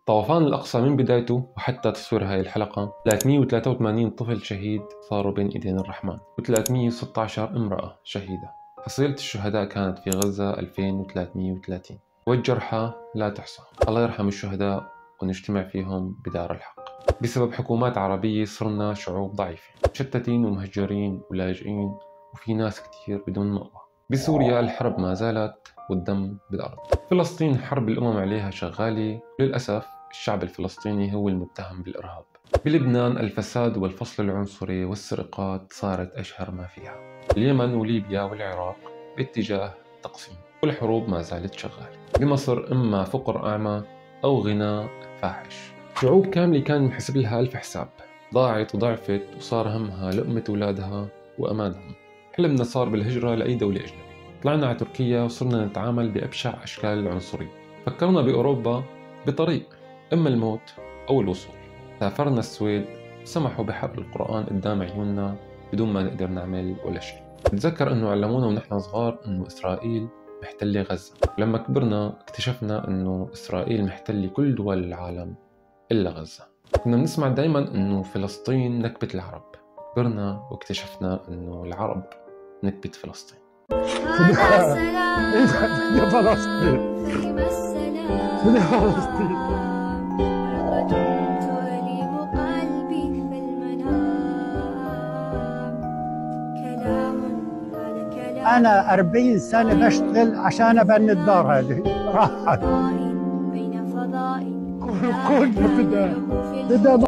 طوفان الأقصى من بدايته وحتى تصوير هاي الحلقة 383 طفل شهيد صاروا بين إيدين الرحمن و316 امرأة شهيدة. حصيلة الشهداء كانت في غزة 2330 والجرحى لا تحصى. الله يرحم الشهداء ونجتمع فيهم بدار الحق. بسبب حكومات عربية صرنا شعوب ضعيفة، مشتتين ومهجرين ولاجئين، وفي ناس كتير بدون مأوى. بسوريا الحرب ما زالت والدم بالأرض. فلسطين حرب الأمم عليها شغالة، للأسف الشعب الفلسطيني هو المتهم بالإرهاب. بلبنان الفساد والفصل العنصري والسرقات صارت أشهر ما فيها. اليمن وليبيا والعراق باتجاه تقسيم، والحروب ما زالت شغالة. بمصر إما فقر أعمى أو غنى فاحش. شعوب كاملة كان محسب لها ألف حساب، ضاعت وضعفت وصار همها لقمة أولادها وأمانهم. حلمنا صار بالهجرة لأي دولة أجنبية. طلعنا على تركيا وصرنا نتعامل بأبشع أشكال العنصرية. فكرنا بأوروبا بطريق إما الموت أو الوصول. سافرنا السويد، سمحوا بحرق القرآن قدام عيوننا بدون ما نقدر نعمل ولا شيء. بتذكر أنه علمونا ونحن صغار أنه إسرائيل محتلة غزة. لما كبرنا اكتشفنا أنه إسرائيل محتلة كل دول العالم إلا غزة. كنا بنسمع دايما أنه فلسطين نكبة العرب. كبرنا واكتشفنا أنه العرب نكبة فلسطين. أنا 40 سنة بشتغل عشان أبني الدار هذه، راحت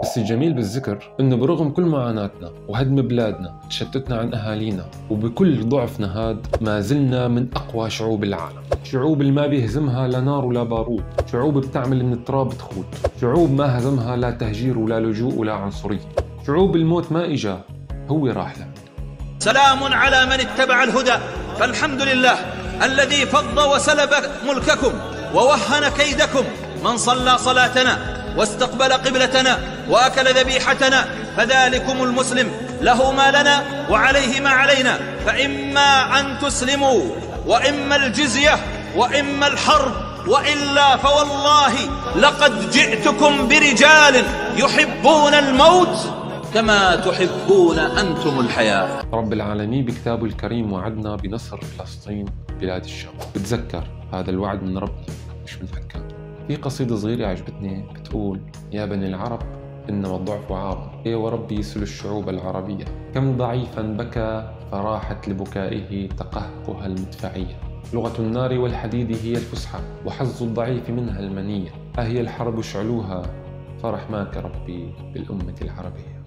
بس الجميل بالذكر انه برغم كل معاناتنا وهدم بلادنا وتشتتنا عن اهالينا وبكل ضعفنا هاد ما زلنا من اقوى شعوب العالم. شعوب اللي ما بيهزمها لا نار ولا بارود، شعوب بتعمل من التراب تخوت، شعوب ما هزمها لا تهجير ولا لجوء ولا عنصرية، شعوب الموت ما اجا هو راح له. سلام على من اتبع الهدى، فالحمد لله الذي فض وسلب ملككم ووهن كيدكم. من صلى صلاتنا واستقبل قبلتنا وأكل ذبيحتنا فذلكم المسلم له ما لنا وعليه ما علينا، فإما أن تسلموا وإما الجزية وإما الحرب، وإلا فوالله لقد جئتكم برجال يحبون الموت كما تحبون أنتم الحياة. رب العالمين بكتابه الكريم وعدنا بنصر فلسطين بلاد الشام. بتذكر هذا الوعد من ربنا مش من حكام. في قصيدة صغيرة عجبتني بتقول: يا بني العرب إنما الضعف عار، يا وربي يسل الشعوب العربية، كم ضعيفا بكى فراحت لبكائه تقهقها المدفعية. لغة النار والحديد هي الفسحة، وحظ الضعيف منها المنية. أهي الحرب اشعلوها فرحماك ربي بالأمة العربية.